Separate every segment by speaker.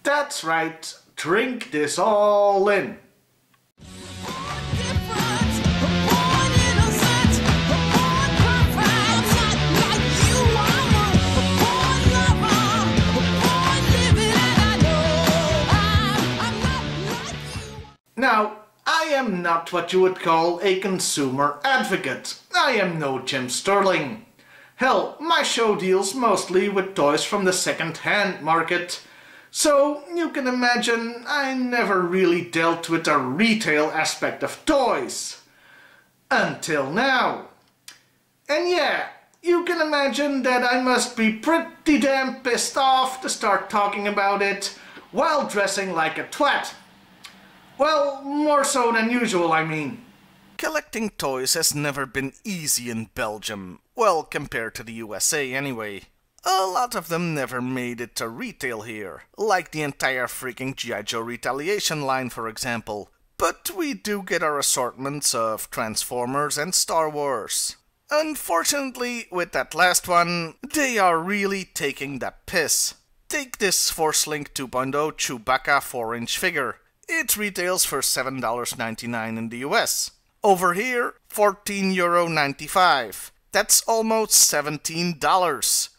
Speaker 1: That's right, drink this all in. Now, I am not what you would call a consumer advocate. I am no Jim Sterling. Hell, my show deals mostly with toys from the second-hand market. So, you can imagine I never really dealt with the retail aspect of toys. Until now. And yeah, you can imagine that I must be pretty damn pissed off to start talking about it while dressing like a twat. Well, more so than usual, I mean. Collecting toys has never been easy in Belgium. Well, compared to the USA anyway. A lot of them never made it to retail here, like the entire freaking G.I.Joe Retaliation line, for example. But we do get our assortments of Transformers and Star Wars. Unfortunately, with that last one, they are really taking the piss. Take this Force Link 2.0 Chewbacca 4-inch figure. It retails for $7.99 in the US. Over here, €14.95. That's almost $17.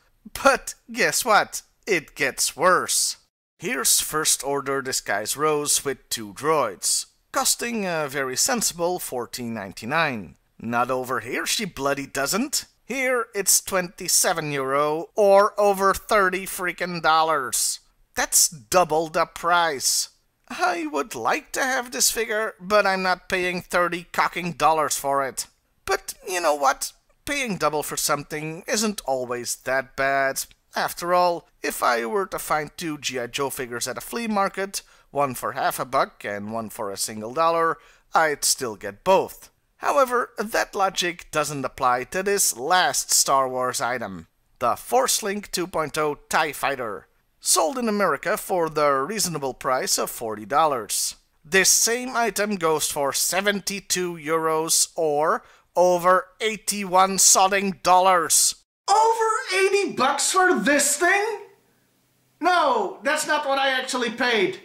Speaker 1: But guess what? It gets worse. Here's First Order Disguise Rose with 2 droids, costing a very sensible €14.99. Not over here, she bloody doesn't. Here it's €27 or over $30 freaking dollars. That's double the price. I would like to have this figure, but I'm not paying $30 for it. But you know what? Paying double for something isn't always that bad. After all, if I were to find 2 G.I. Joe figures at a flea market, one for half a buck and one for $1, I'd still get both. However, that logic doesn't apply to this last Star Wars item, the Force Link 2.0 TIE Fighter. Sold in America for the reasonable price of $40. This same item goes for €72 or over 81 sodding dollars. Over $80 for this thing? No, that's not what I actually paid.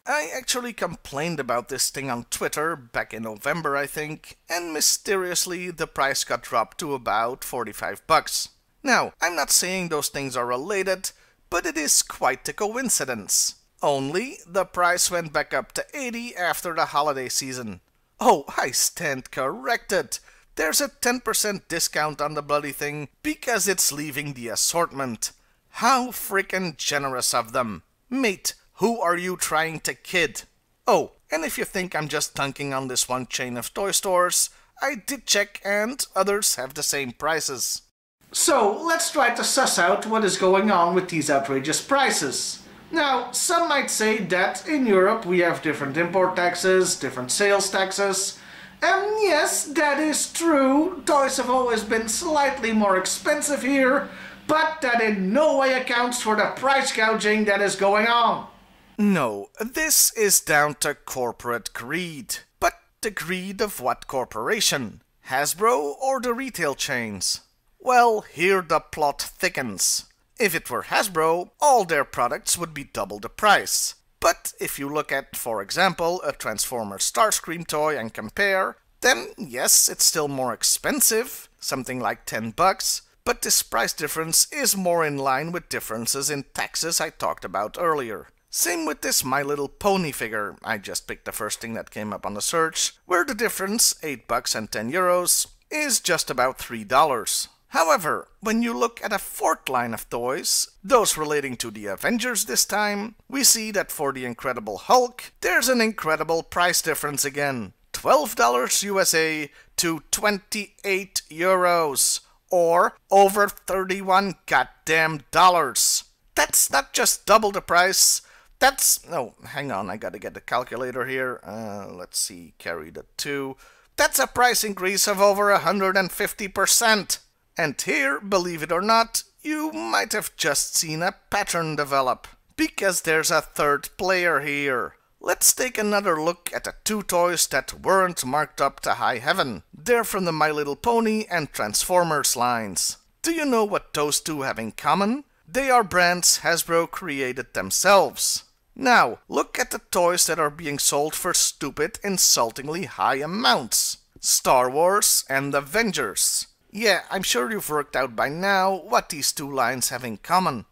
Speaker 1: I actually complained about this thing on Twitter back in November, I think, and mysteriously the price got dropped to about $45. Now, I'm not saying those things are related, but it is quite a coincidence. Only the price went back up to $80 after the holiday season. Oh, I stand corrected. There's a 10% discount on the bloody thing because it's leaving the assortment. How frickin' generous of them. Mate, who are you trying to kid? Oh, and if you think I'm just dunking on this one chain of toy stores, I did check and others have the same prices. So, let's try to suss out what is going on with these outrageous prices. Now, some might say that in Europe we have different import taxes, different sales taxes. And yes, that is true. Toys have always been slightly more expensive here, but that in no way accounts for the price gouging that is going on. No, this is down to corporate greed. But the greed of what corporation? Hasbro or the retail chains? Well, here the plot thickens. If it were Hasbro, all their products would be double the price. But if you look at, for example, a Transformers Starscream toy and compare, then yes, it's still more expensive, something like $10, but this price difference is more in line with differences in taxes I talked about earlier. Same with this My Little Pony figure. I just picked the first thing that came up on the search, where the difference, $8 and €10, is just about $3. However, when you look at a fourth line of toys, those relating to the Avengers this time, we see that for the Incredible Hulk, there's an incredible price difference again. $12 USA to €28, or over 31 goddamn dollars. That's not just double the price, that's... Oh, hang on, I gotta get the calculator here. Let's see, carry the 2. That's a price increase of over 150%. And here, believe it or not, you might have just seen a pattern develop, because there's a third player here. Let's take another look at the 2 toys that weren't marked up to high heaven. They're from the My Little Pony and Transformers lines. Do you know what those 2 have in common? They are brands Hasbro created themselves. Now, look at the toys that are being sold for stupid, insultingly high amounts. Star Wars and Avengers. Yeah, I'm sure you've worked out by now what these two lines have in common.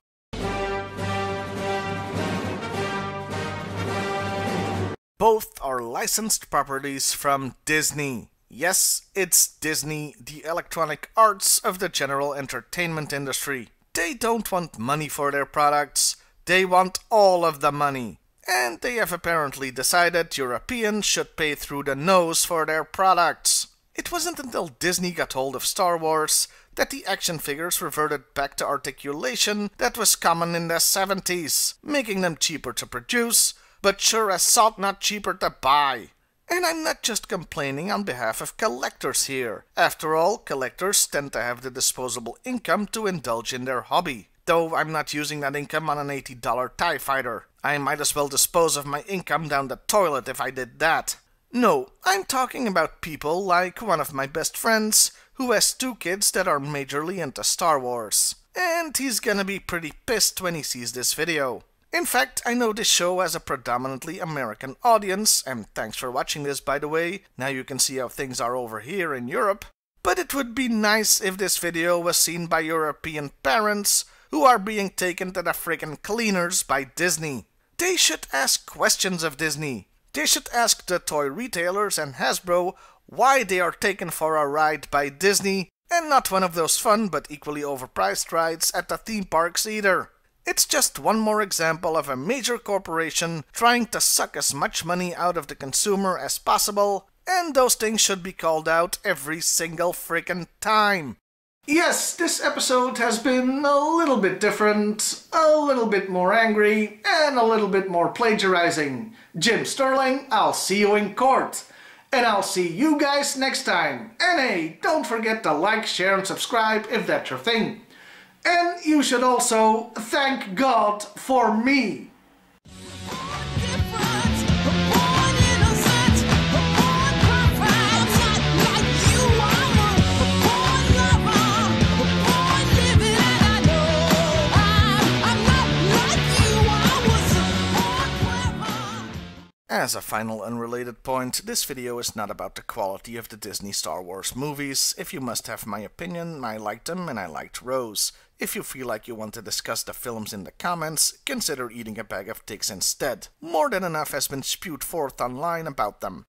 Speaker 1: Both are licensed properties from Disney. Yes, it's Disney, the Electronic Arts of the general entertainment industry. They don't want money for their products, they want all of the money. And they have apparently decided Europeans should pay through the nose for their products. It wasn't until Disney got hold of Star Wars that the action figures reverted back to articulation that was common in the 70s, making them cheaper to produce, but sure as salt not cheaper to buy. And I'm not just complaining on behalf of collectors here. After all, collectors tend to have the disposable income to indulge in their hobby. Though I'm not using that income on an $80 TIE fighter. I might as well dispose of my income down the toilet if I did that. No, I'm talking about people like one of my best friends who has 2 kids that are majorly into Star Wars. And he's gonna be pretty pissed when he sees this video. In fact, I know this show has a predominantly American audience, and thanks for watching this, by the way. Now you can see how things are over here in Europe. But it would be nice if this video was seen by European parents who are being taken to the frickin' cleaners by Disney. They should ask questions of Disney. They should ask the toy retailers and Hasbro why they are taken for a ride by Disney and not one of those fun but equally overpriced rides at the theme parks either. It's just one more example of a major corporation trying to suck as much money out of the consumer as possible, and those things should be called out every single frickin' time. Yes, this episode has been a little bit different, a little bit more angry, and a little bit more plagiarizing. Jim Sterling, I'll see you in court. And I'll see you guys next time. And hey, don't forget to like, share, and subscribe if that's your thing. And you should also thank God for me. As a final unrelated point, this video is not about the quality of the Disney Star Wars movies. If you must have my opinion, I liked them and I liked Rose. If you feel like you want to discuss the films in the comments, consider eating a bag of dicks instead. More than enough has been spewed forth online about them.